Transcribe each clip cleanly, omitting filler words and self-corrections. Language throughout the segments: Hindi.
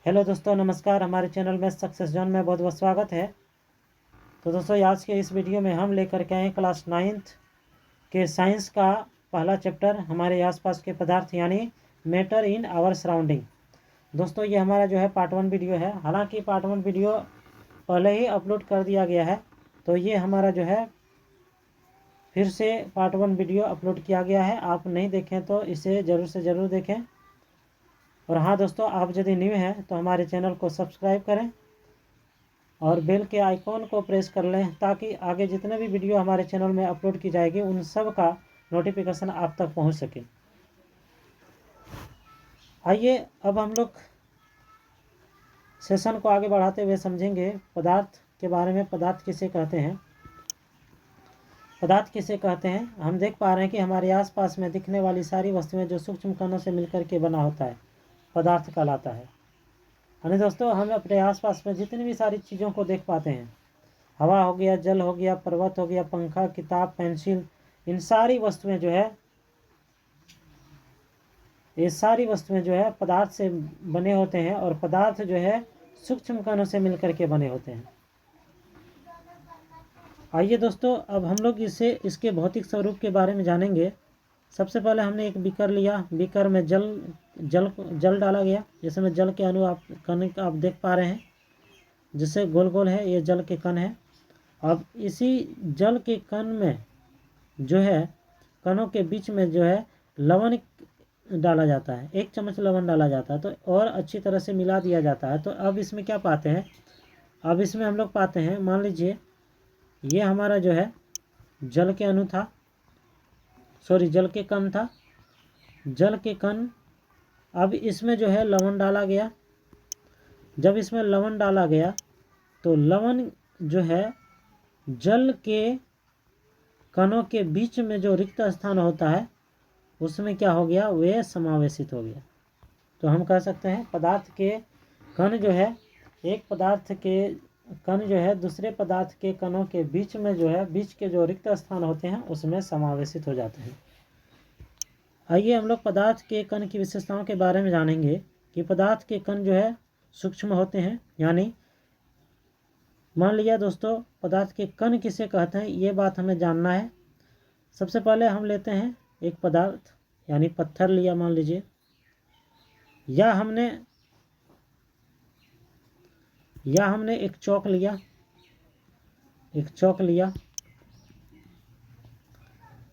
हेलो दोस्तों, नमस्कार। हमारे चैनल में सक्सेस जोन में बहुत बहुत स्वागत है। तो दोस्तों, आज के इस वीडियो में हम लेकर के आए क्लास 9th के साइंस का पहला चैप्टर, हमारे आसपास के पदार्थ यानी मैटर इन आवर सराउंडिंग। दोस्तों, ये हमारा जो है पार्ट 1 वीडियो है। हालांकि पार्ट 1 वीडियो पहले ही अपलोड कर दिया गया है, तो ये हमारा जो है फिर से पार्ट 1 वीडियो अपलोड किया गया है। आप नहीं देखें तो इसे ज़रूर से ज़रूर देखें। और हाँ दोस्तों, आप यदि न्यू हैं तो हमारे चैनल को सब्सक्राइब करें और बेल के आइकॉन को प्रेस कर लें, ताकि आगे जितने भी वीडियो हमारे चैनल में अपलोड की जाएगी उन सब का नोटिफिकेशन आप तक पहुंच सके। आइए अब हम लोग सेशन को आगे बढ़ाते हुए समझेंगे पदार्थ के बारे में। पदार्थ किसे कहते हैं? पदार्थ किसे कहते हैं? हम देख पा रहे हैं कि हमारे आसपास में दिखने वाली सारी वस्तुएं जो सूक्ष्म कणों से मिलकर के बना होता है, पदार्थ कहलाता है। यानी दोस्तों, हम अपने आसपास में जितनी भी सारी चीज़ों को देख पाते हैं, हवा हो गया, जल हो गया, पर्वत हो गया, पंखा, किताब, पेंसिल, इन सारी वस्तुएं जो है, ये सारी वस्तुएं जो है पदार्थ से बने होते हैं। और पदार्थ जो है सूक्ष्म कणों से मिलकर के बने होते हैं। आइए दोस्तों, अब हम लोग इसके भौतिक स्वरूप के बारे में जानेंगे। सबसे पहले हमने एक बीकर लिया। बीकर में जल डाला गया। जिसमें जल के अणु कण आप देख पा रहे हैं, जिससे गोल गोल है, ये जल के कण है। अब इसी जल के कण में जो है, कणों के बीच में जो है लवण डाला जाता है। 1 चम्मच लवण डाला जाता है, तो और अच्छी तरह से मिला दिया जाता है। तो अब इसमें क्या पाते हैं? अब इसमें हम लोग पाते हैं, मान लीजिए ये हमारा जो है जल के अणु था, जल के कण था, जल के कण। अब इसमें जो है लवण डाला गया। जब इसमें लवण डाला गया तो लवण जो है जल के कणों के बीच में जो रिक्त स्थान होता है उसमें क्या हो गया, वे समावेशित हो गया। तो हम कह सकते हैं पदार्थ के कण जो है, एक पदार्थ के कण जो है दूसरे पदार्थ के कणों के बीच में जो है, बीच के जो रिक्त स्थान होते हैं उसमें समावेशित हो जाते हैं। आइए हम लोग पदार्थ के कण की विशेषताओं के बारे में जानेंगे कि पदार्थ के कण जो है सूक्ष्म होते हैं। यानी मान लिया दोस्तों, पदार्थ के कण किसे कहते हैं, ये बात हमें जानना है। सबसे पहले हम लेते हैं एक पदार्थ, यानी पत्थर लिया मान लीजिए, या हमने एक चौक लिया।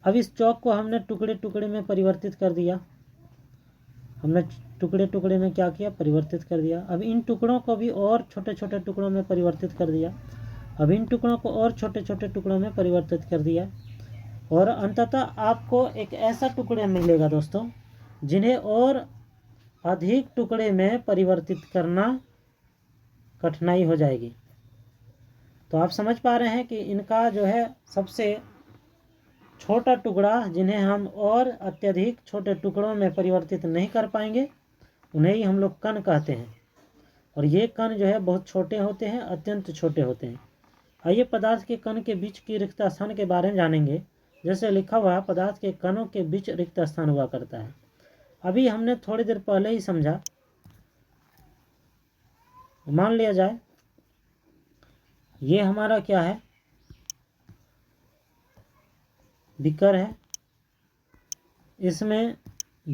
अब इस चौक को हमने टुकड़े टुकड़े में परिवर्तित कर दिया। हमने टुकड़े टुकड़े में क्या किया, परिवर्तित कर दिया। अब इन टुकड़ों को भी और छोटे छोटे टुकड़ों में परिवर्तित कर दिया। अब इन टुकड़ों को और छोटे छोटे टुकड़ों में परिवर्तित कर दिया। और अंततः आपको एक ऐसा टुकड़े मिलेगा दोस्तों, जिन्हें और अधिक टुकड़े में परिवर्तित करना कठिनाई हो जाएगी। तो आप समझ पा रहे हैं कि इनका जो है सबसे छोटा टुकड़ा, जिन्हें हम और अत्यधिक छोटे टुकड़ों में परिवर्तित नहीं कर पाएंगे, उन्हें ही हम लोग कण कहते हैं। और ये कण जो है बहुत छोटे होते हैं, अत्यंत छोटे होते हैं। आइए पदार्थ के कण के बीच की रिक्त स्थान के बारे में जानेंगे। जैसे लिखा हुआ है, पदार्थ के कणों के बीच रिक्त स्थान हुआ करता है। अभी हमने थोड़ी देर पहले ही समझा। मान लिया जाए ये हमारा क्या है, बीकर है। इसमें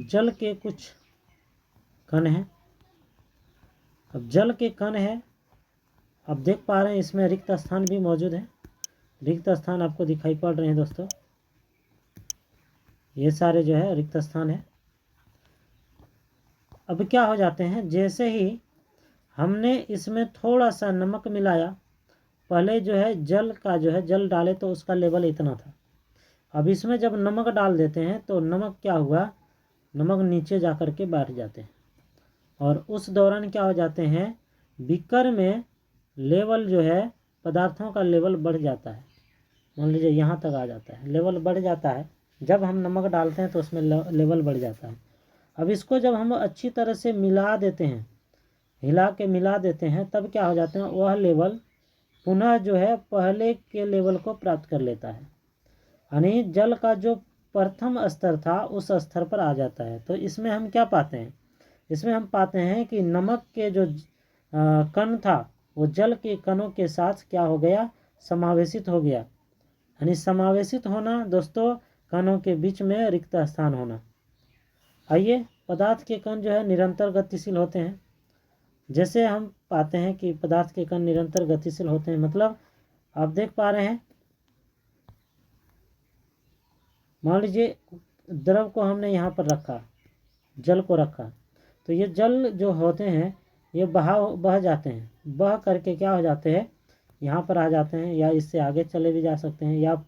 जल के कुछ कण हैं। अब जल के कण है, अब देख पा रहे हैं इसमें रिक्त स्थान भी मौजूद है। रिक्त स्थान आपको दिखाई पड़ रहे हैं दोस्तों, ये सारे जो है रिक्त स्थान है। अब क्या हो जाते हैं, जैसे ही हमने इसमें थोड़ा सा नमक मिलाया, पहले जो है जल डाले तो उसका लेवल इतना था। अब इसमें जब नमक डाल देते हैं तो नमक क्या हुआ, नमक नीचे जा कर के बैठ जाते हैं। और उस दौरान क्या हो जाते हैं, बीकर में लेवल जो है, पदार्थों का लेवल बढ़ जाता है। मान लीजिए यहाँ तक आ जाता है, लेवल बढ़ जाता है। जब हम नमक डालते हैं तो उसमें लेवल बढ़ जाता है। अब इसको जब हम अच्छी तरह से मिला देते हैं, हिला के मिला देते हैं, तब क्या हो जाते हैं, वह लेवल पुनः जो है पहले के लेवल को प्राप्त कर लेता है। यानी जल का जो प्रथम स्तर था उस स्तर पर आ जाता है। तो इसमें हम क्या पाते हैं, इसमें हम पाते हैं कि नमक के जो कण था वो जल के कणों के साथ क्या हो गया, समावेशित हो गया। यानी समावेशित होना दोस्तों, कणों के बीच में रिक्त स्थान होना। आइए, पदार्थ के कण जो है निरंतर गतिशील होते हैं। जैसे हम पाते हैं कि पदार्थ के कण निरंतर गतिशील होते हैं, मतलब आप देख पा रहे हैं, मान लीजिए द्रव को हमने यहाँ पर रखा, जल को रखा, तो ये जल जो होते हैं ये बह जाते हैं, बह करके क्या हो जाते हैं, यहाँ पर आ जाते हैं, या इससे आगे चले भी जा सकते हैं, या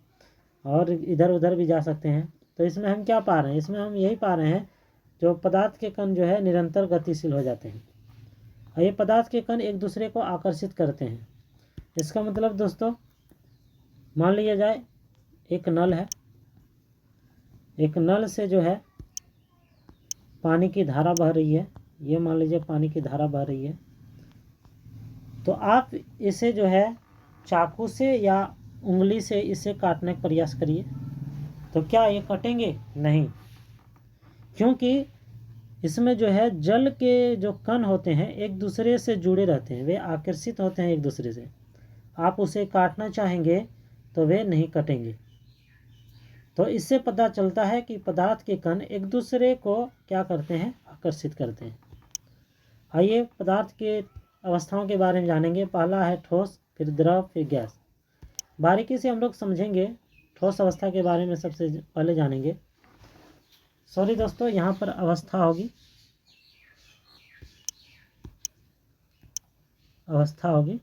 और इधर उधर भी जा सकते हैं। तो इसमें हम क्या पा रहे हैं, इसमें हम यही पा रहे हैं जो पदार्थ के कण जो है निरंतर गतिशील हो जाते हैं, और ये पदार्थ के कण एक दूसरे को आकर्षित करते हैं। इसका मतलब दोस्तों, मान लिया जाए एक नल है, एक नल से जो है पानी की धारा बह रही है, ये मान लीजिए पानी की धारा बह रही है, तो आप इसे जो है चाकू से या उंगली से इसे काटने का प्रयास करिए, तो क्या ये कटेंगे? नहीं, क्योंकि इसमें जो है जल के जो कण होते हैं एक दूसरे से जुड़े रहते हैं, वे आकर्षित होते हैं एक दूसरे से। आप उसे काटना चाहेंगे तो वे नहीं कटेंगे। तो इससे पता चलता है कि पदार्थ के कण एक दूसरे को क्या करते हैं, आकर्षित करते हैं। आइए पदार्थ के अवस्थाओं के बारे में जानेंगे। पहला है ठोस, फिर द्रव, फिर गैस। बारीकी से हम लोग समझेंगे। ठोस अवस्था के बारे में सबसे पहले जानेंगे। सॉरी दोस्तों, यहाँ पर अवस्था होगी, अवस्था होगी।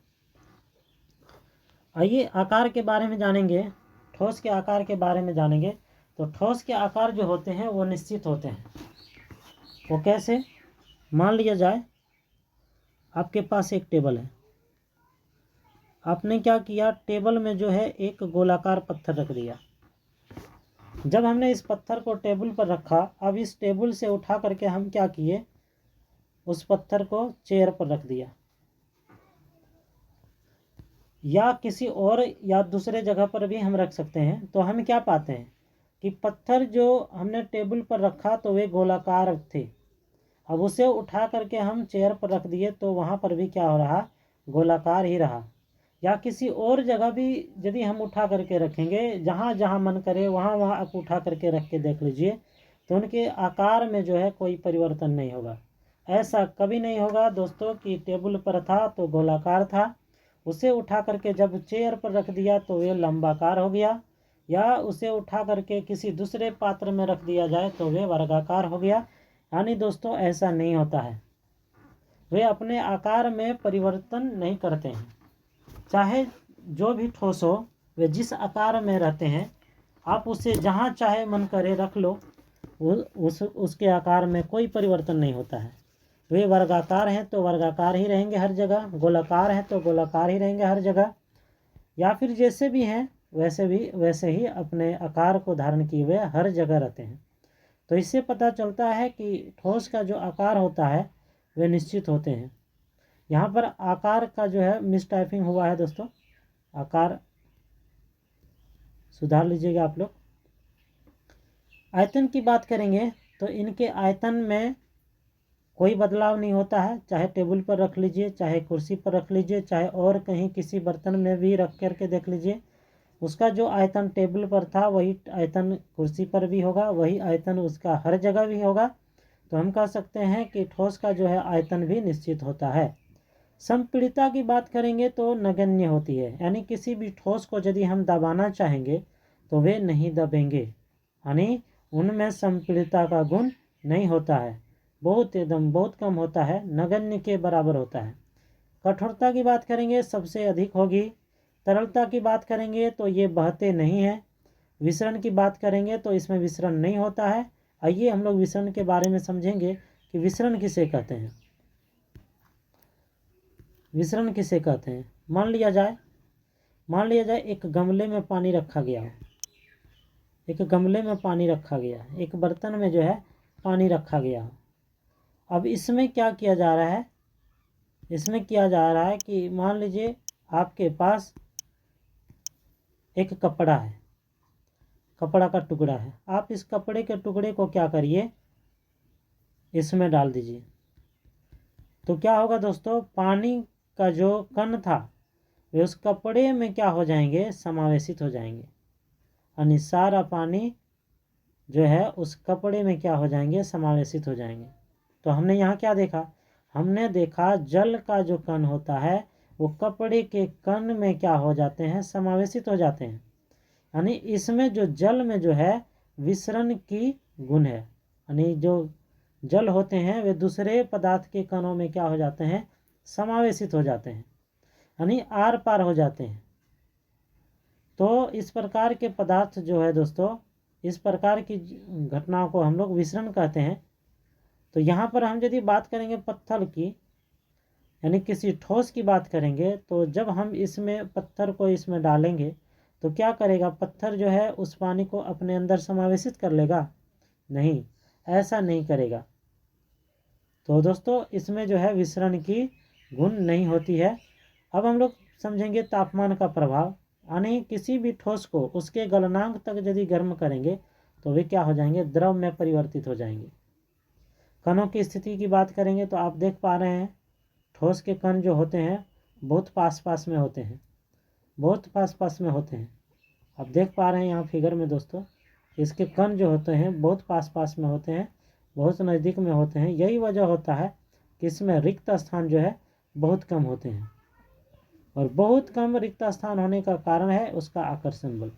आइए आकार के बारे में जानेंगे, ठोस के आकार के बारे में जानेंगे। तो ठोस के आकार जो होते हैं वो निश्चित होते हैं। वो कैसे? मान लिया जाए आपके पास एक टेबल है, आपने क्या किया, टेबल में जो है एक गोलाकार पत्थर रख दिया। जब हमने इस पत्थर को टेबल पर रखा, अब इस टेबल से उठा करके हम क्या किए, उस पत्थर को चेयर पर रख दिया, या किसी और या दूसरे जगह पर भी हम रख सकते हैं। तो हम क्या पाते हैं कि पत्थर जो हमने टेबल पर रखा तो वे गोलाकार थे, अब उसे उठा करके हम चेयर पर रख दिए तो वहाँ पर भी क्या हो रहा, गोलाकार ही रहा। या किसी और जगह भी यदि हम उठा करके रखेंगे, जहाँ जहाँ मन करे वहाँ वहाँ आप उठा करके रख के देख लीजिए, तो उनके आकार में जो है कोई परिवर्तन नहीं होगा। ऐसा कभी नहीं होगा दोस्तों कि टेबल पर था तो गोलाकार था, उसे उठा करके जब चेयर पर रख दिया तो वे लंबाकार हो गया, या उसे उठा करके किसी दूसरे पात्र में रख दिया जाए तो वे वर्गाकार हो गया। यानी दोस्तों ऐसा नहीं होता है, वे अपने आकार में परिवर्तन नहीं करते हैं। चाहे जो भी ठोस हो, वे जिस आकार में रहते हैं, आप उसे जहाँ चाहे मन करे रख लो, उसके आकार में कोई परिवर्तन नहीं होता है। वे वर्गाकार हैं तो वर्गाकार ही रहेंगे हर जगह, गोलाकार हैं तो गोलाकार ही रहेंगे हर जगह, या फिर जैसे भी हैं वैसे ही अपने आकार को धारण किए हुए हर जगह रहते हैं। तो इससे पता चलता है कि ठोस का जो आकार होता है वे निश्चित होते हैं। यहाँ पर आकार का जो है मिस टाइपिंग हुआ है दोस्तों, आकार सुधार लीजिएगा आप लोग। आयतन की बात करेंगे तो इनके आयतन में कोई बदलाव नहीं होता है, चाहे टेबल पर रख लीजिए, चाहे कुर्सी पर रख लीजिए, चाहे और कहीं किसी बर्तन में भी रख करके देख लीजिए, उसका जो आयतन टेबल पर था वही आयतन कुर्सी पर भी होगा, वही आयतन उसका हर जगह भी होगा। तो हम कह सकते हैं कि ठोस का जो है आयतन भी निश्चित होता है। संपीड़ितता की बात करेंगे तो नगण्य होती है, यानी किसी भी ठोस को यदि हम दबाना चाहेंगे तो वे नहीं दबेंगे, यानी उनमें संपीड़ितता का गुण नहीं होता है, बहुत कम होता है, नगण्य के बराबर होता है। कठोरता की बात करेंगे सबसे अधिक होगी। तरलता की बात करेंगे तो ये बहते नहीं हैं। विसरण की बात करेंगे तो इसमें विसरण नहीं होता है। आइए हम लोग विसरण के बारे में समझेंगे कि विसरण किसे कहते हैं। विसरण किसे कहते हैं? मान लिया जाए एक गमले में पानी रखा गया हो, एक गमले में पानी रखा गया, एक बर्तन में जो है पानी रखा गया हो। अब इसमें क्या किया जा रहा है, इसमें किया जा रहा है कि मान लीजिए आपके पास एक कपड़ा है, कपड़ा का टुकड़ा है, आप इस कपड़े के टुकड़े को क्या करिए, इसमें डाल दीजिए। तो क्या होगा दोस्तों, पानी का जो कण था वे उस कपड़े में क्या हो जाएंगे, समावेशित हो जाएंगे, यानी सारा पानी जो है उस कपड़े में क्या हो जाएंगे, समावेशित हो जाएंगे। तो हमने यहाँ क्या देखा, हमने देखा जल का जो कण होता है वो कपड़े के कण में क्या हो जाते हैं, समावेशित हो जाते हैं। यानी इसमें जो जल में जो है विसरण की गुण है, यानी जो जल होते हैं वे दूसरे पदार्थ के कणों में क्या हो जाते हैं, समावेशित हो जाते हैं, यानी आर पार हो जाते हैं। तो इस प्रकार के पदार्थ जो है दोस्तों, इस प्रकार की घटनाओं को हम लोग विसरण कहते हैं। तो यहाँ पर हम यदि बात करेंगे पत्थर की, यानी किसी ठोस की बात करेंगे, तो जब हम इसमें पत्थर को इसमें डालेंगे तो क्या करेगा, पत्थर जो है उस पानी को अपने अंदर समावेशित कर लेगा, नहीं, ऐसा नहीं करेगा। तो दोस्तों इसमें जो है विसरण की गुण नहीं होती है। अब हम लोग समझेंगे तापमान का प्रभाव, यानी किसी भी ठोस को उसके गलनांक तक यदि गर्म करेंगे तो वे क्या हो जाएंगे, द्रव में परिवर्तित हो जाएंगे। कणों की स्थिति की बात करेंगे तो आप देख पा रहे हैं ठोस के कण जो होते हैं बहुत पास पास में होते हैं, बहुत पास पास में होते हैं। आप देख पा रहे हैं यहाँ फिगर में दोस्तों, इसके कण जो होते हैं बहुत पास पास में होते हैं, बहुत नज़दीक में होते हैं। यही वजह होता है कि इसमें रिक्त स्थान जो है बहुत कम होते हैं, और बहुत कम रिक्त स्थान होने का कारण है उसका आकर्षण बल।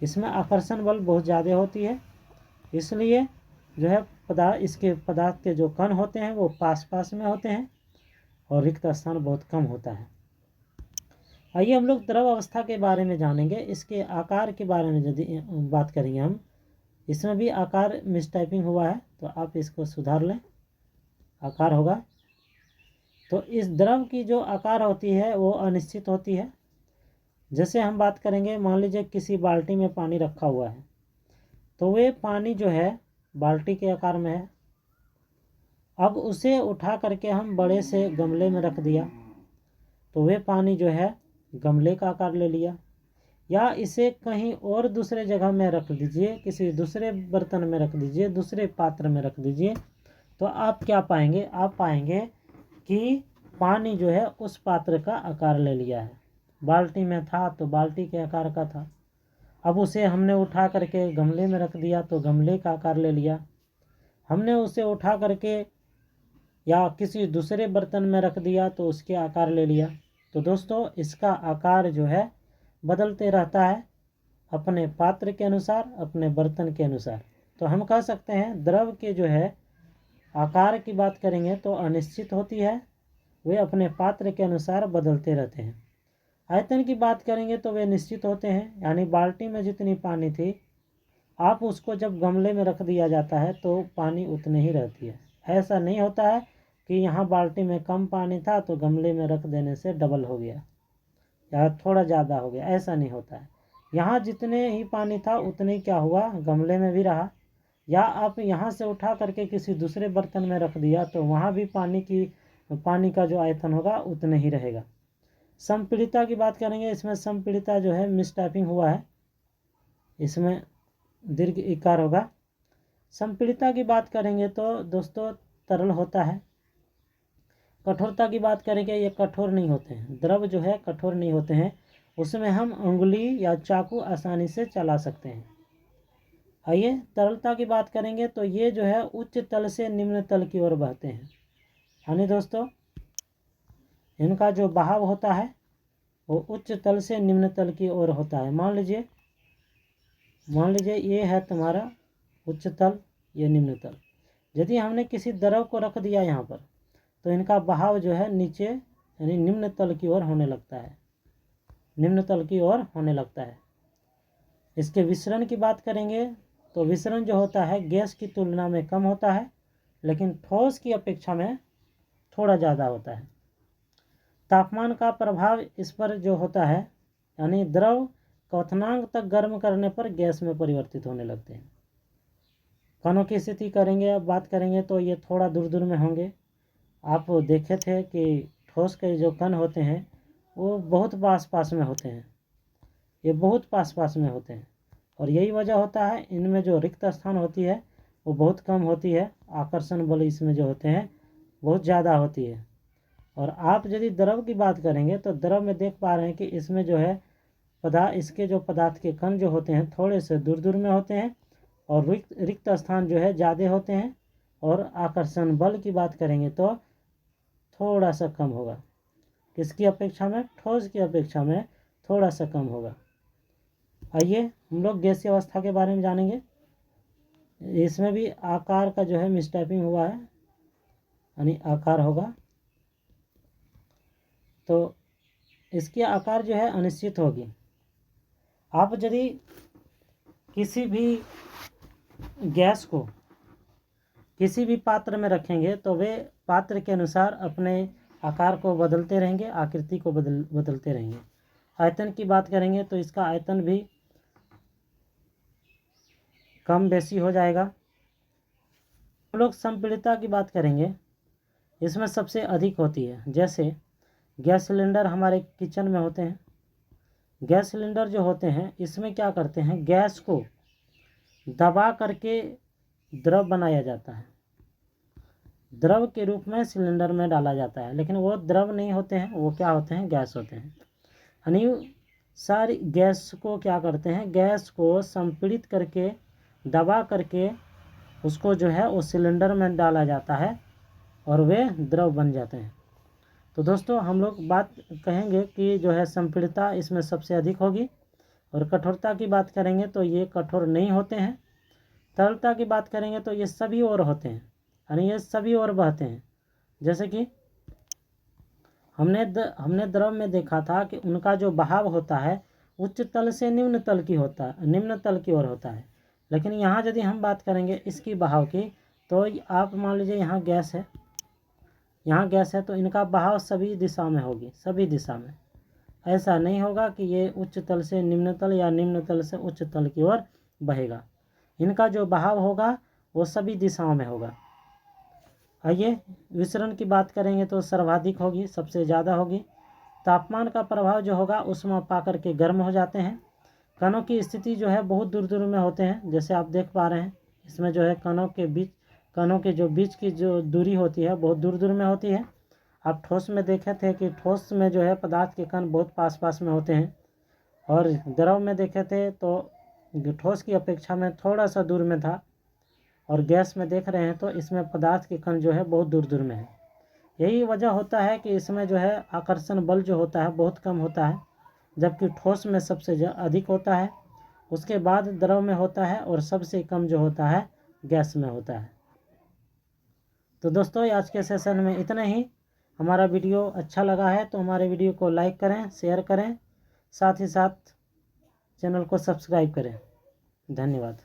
इसमें आकर्षण बल बहुत ज़्यादा होती है, इसलिए जो है इसके पदार्थ के जो कण होते हैं वो पास पास में होते हैं और रिक्त स्थान बहुत कम होता है। आइए हम लोग द्रव अवस्था के बारे में जानेंगे। इसके आकार के बारे में यदि बात करेंगे हम, इसमें भी आकार मिसटाइपिंग हुआ है तो आप इसको सुधार लें, आकार होगा। तो इस द्रव की जो आकार होती है वो अनिश्चित होती है। जैसे हम बात करेंगे, मान लीजिए किसी बाल्टी में पानी रखा हुआ है, तो वे पानी जो है बाल्टी के आकार में है। अब उसे उठा करके हम बड़े से गमले में रख दिया तो वे पानी जो है गमले का आकार ले लिया, या इसे कहीं और दूसरे जगह में रख दीजिए, किसी दूसरे बर्तन में रख दीजिए, दूसरे पात्र में रख दीजिए, तो आप क्या पाएंगे, आप पाएंगे कि पानी जो है उस पात्र का आकार ले लिया है। बाल्टी में था तो बाल्टी के आकार का था, अब उसे हमने उठा करके गमले में रख दिया तो गमले का आकार ले लिया। हमने उसे उठा करके या किसी दूसरे बर्तन में रख दिया तो उसके आकार ले लिया। तो दोस्तों इसका आकार जो है बदलते रहता है अपने पात्र के अनुसार, अपने बर्तन के अनुसार। तो हम कह सकते हैं द्रव के जो है आकार की बात करेंगे तो अनिश्चित होती है, वे अपने पात्र के अनुसार बदलते रहते हैं। आयतन की बात करेंगे तो वे निश्चित होते हैं, यानी बाल्टी में जितनी पानी थी आप उसको जब गमले में रख दिया जाता है तो पानी उतनी ही रहती है। ऐसा नहीं होता है कि यहाँ बाल्टी में कम पानी था तो गमले में रख देने से डबल हो गया या थोड़ा ज़्यादा हो गया, ऐसा नहीं होता है। यहाँ जितने ही पानी था उतने क्या हुआ, गमले में भी रहा, या आप यहाँ से उठा करके किसी दूसरे बर्तन में रख दिया तो वहाँ भी पानी का जो आयतन होगा उतने ही रहेगा। संपीड़िता की बात करेंगे, इसमें संपीड़िता जो है मिसटाइपिंग हुआ है, इसमें दीर्घ इकार होगा। संपीड़िता की बात करेंगे तो दोस्तों तरल होता है। कठोरता की बात करेंगे, ये कठोर नहीं होते हैं, द्रव जो है कठोर नहीं होते हैं, उसमें हम उंगली या चाकू आसानी से चला सकते हैं। आइए तरलता की बात करेंगे तो ये जो है उच्च तल से निम्न तल की ओर बहते हैं, यानी दोस्तों इनका जो बहाव होता है वो उच्च तल से निम्न तल की ओर होता है। मान लीजिए ये है तुम्हारा उच्च तल, ये निम्न तल। यदि हमने किसी द्रव को रख दिया यहाँ पर तो इनका बहाव जो है नीचे यानी निम्न तल की ओर होने लगता है, निम्न तल की ओर होने लगता है। इसके विसरण की बात करेंगे तो विसरण जो होता है गैस की तुलना में कम होता है, लेकिन ठोस की अपेक्षा में थोड़ा ज़्यादा होता है। तापमान का प्रभाव इस पर जो होता है, यानी द्रव क्वथनांक तक गर्म करने पर गैस में परिवर्तित होने लगते हैं। कणों की स्थिति करेंगे, अब बात करेंगे तो ये थोड़ा दूर दूर में होंगे। आप देखे थे कि ठोस के जो कण होते हैं वो बहुत पास पास में होते हैं, ये बहुत पास पास में होते हैं, और यही वजह होता है इनमें जो रिक्त स्थान होती है वो बहुत कम होती है, आकर्षण बल इसमें जो होते हैं बहुत ज़्यादा होती है। और आप यदि द्रव की बात करेंगे तो द्रव में देख पा रहे हैं कि इसमें जो है इसके जो पदार्थ के कण जो होते हैं थोड़े से दूर दूर में होते हैं और रिक्त स्थान जो है ज़्यादा होते हैं। और आकर्षण बल की बात करेंगे तो थोड़ा सा कम होगा। किसकी अपेक्षा में? ठोस की अपेक्षा में थोड़ा सा कम होगा। आइए हम लोग गैसीय अवस्था के बारे में जानेंगे। इसमें भी आकार का जो है मिसटाइपिंग हुआ है, यानी आकार होगा। तो इसकी आकार जो है अनिश्चित होगी। आप यदि किसी भी गैस को किसी भी पात्र में रखेंगे तो वे पात्र के अनुसार अपने आकार को बदलते रहेंगे, आकृति को बदलते रहेंगे। आयतन की बात करेंगे तो इसका आयतन भी कम बेसी हो जाएगा। हम लोग संपीड़ितता की बात करेंगे, इसमें सबसे अधिक होती है। जैसे गैस सिलेंडर हमारे किचन में होते हैं। गैस सिलेंडर जो होते हैं इसमें क्या करते हैं, गैस को दबा करके द्रव बनाया जाता है, द्रव के रूप में सिलेंडर में डाला जाता है। लेकिन वो द्रव नहीं होते हैं, वो क्या होते हैं, गैस होते हैं। यानी सारी गैस को क्या करते हैं, गैस को संपीड़ित करके दबा करके उसको जो है उस सिलेंडर में डाला जाता है और वे द्रव बन जाते हैं। तो दोस्तों हम लोग बात कहेंगे कि जो है संपीड़ितता इसमें सबसे अधिक होगी। और कठोरता की बात करेंगे तो ये कठोर नहीं होते हैं। तरलता की बात करेंगे तो ये सभी ओर होते हैं, यानी ये सभी ओर बहते हैं। जैसे कि हमने द्रव में देखा था कि उनका जो बहाव होता है उच्च तल से निम्न तल की ओर होता है। लेकिन यहाँ यदि हम बात करेंगे इसकी बहाव की, तो आप मान लीजिए यहाँ गैस है तो इनका बहाव सभी दिशा में होगी, सभी दिशा में। ऐसा नहीं होगा कि ये उच्च तल से निम्न तल या निम्न तल से उच्च तल की ओर बहेगा। इनका जो बहाव होगा वो सभी दिशाओं में होगा। आइए विसरण की बात करेंगे तो सर्वाधिक होगी, सबसे ज़्यादा होगी। तापमान का प्रभाव जो होगा उसमें पा करके गर्म हो जाते हैं। कणों की स्थिति जो है बहुत दूर दूर में होते हैं। जैसे आप देख पा रहे हैं इसमें जो है कणों के जो बीच की जो दूरी होती है बहुत दूर दूर में होती है। आप ठोस में देखे थे कि ठोस में जो है पदार्थ के कण बहुत पास पास में होते हैं, और द्रव में देखे थे तो ठोस की अपेक्षा में थोड़ा सा दूर में था। और गैस में देख रहे हैं तो इसमें पदार्थ के कण जो है बहुत दूर दूर में है। यही वजह होता है कि इसमें जो है आकर्षण बल जो होता है बहुत कम होता है, जबकि ठोस में सबसे अधिक होता है, उसके बाद द्रव में होता है और सबसे कम जो होता है गैस में होता है। तो दोस्तों आज के सेशन में इतना ही। हमारा वीडियो अच्छा लगा है तो हमारे वीडियो को लाइक करें, शेयर करें, साथ ही साथ चैनल को सब्सक्राइब करें। धन्यवाद।